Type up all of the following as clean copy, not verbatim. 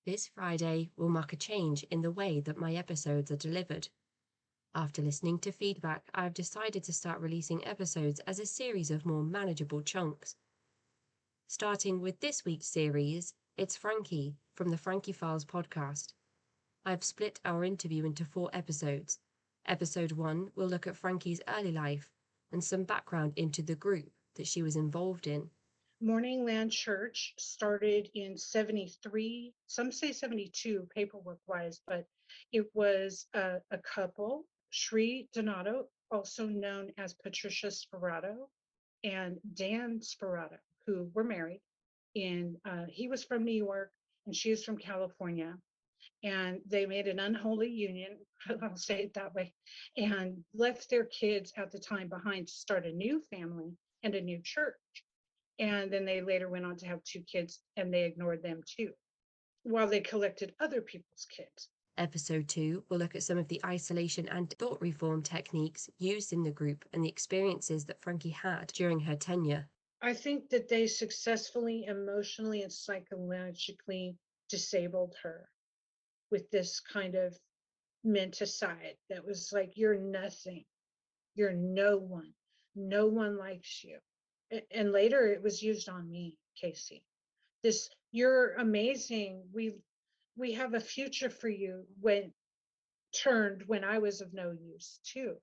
This Friday will mark a change in the way that my episodes are delivered. After listening to feedback, I've decided to start releasing episodes as a series of more manageable chunks. Starting with this week's series, it's Frankie from the Frankie Files podcast. I've split our interview into 4 episodes. Episode 1 will look at Frankie's early life and some background into the group that she was involved in. Morning Land Church started in 73, some say 72 paperwork wise, but it was a couple, Sri Donato, also known as Patricia Sperato, and Dan Sperato, who were married. He was from New York and she is from California. And they made an unholy union, I'll say it that way, and left their kids at the time behind to start a new family and a new church. And then they later went on to have 2 kids and they ignored them too, while they collected other people's kids. Episode 2 will look at some of the isolation and thought reform techniques used in the group and the experiences that Frankie had during her tenure. I think that they successfully, emotionally, and psychologically disabled her with this kind of menticide that was like, you're nothing, you're no one likes you. And later it was used on me, Casey. This, you're amazing, we have a future for you, when I was of no use too.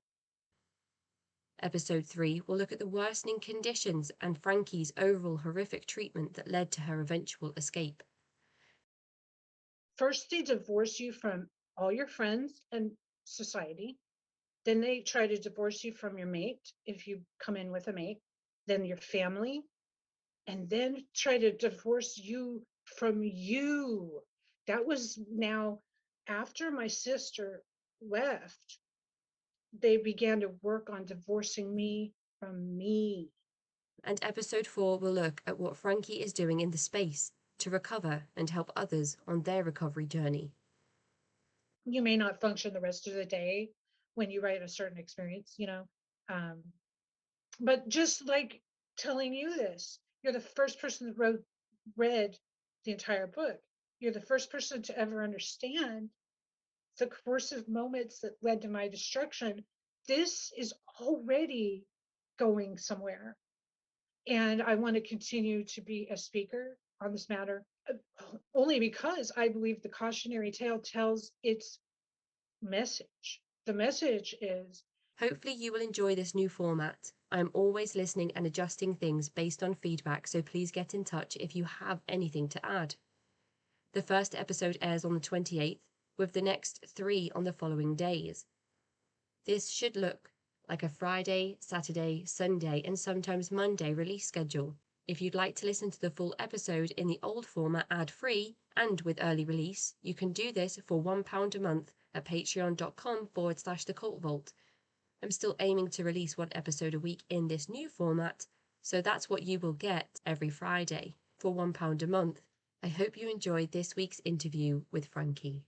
Episode 3 will look at the worsening conditions and Frankie's overall horrific treatment that led to her eventual escape. First, they divorce you from all your friends and society. Then they try to divorce you from your mate if you come in with a mate, then your family, and then try to divorce you from you. That was now after my sister left, they began to work on divorcing me from me. And episode 4 will look at what Frankie is doing in the space to recover and help others on their recovery journey. You may not function the rest of the day when you write a certain experience, but just like telling you this, you're the first person that read the entire book. You're the first person to ever understand the coercive moments that led to my destruction. This is already going somewhere. And I want to continue to be a speaker on this matter, only because I believe the cautionary tale tells its message. The message is, hopefully you will enjoy this new format. I am always listening and adjusting things based on feedback, so please get in touch if you have anything to add. The first episode airs on the 28th, with the next 3 on the following days. This should look like a Friday, Saturday, Sunday, and sometimes Monday release schedule. If you'd like to listen to the full episode in the old format ad-free and with early release, you can do this for £1 a month at patreon.com/thecultvault. I'm still aiming to release 1 episode a week in this new format, so that's what you will get every Friday for £1 a month. I hope you enjoyed this week's interview with Frankie.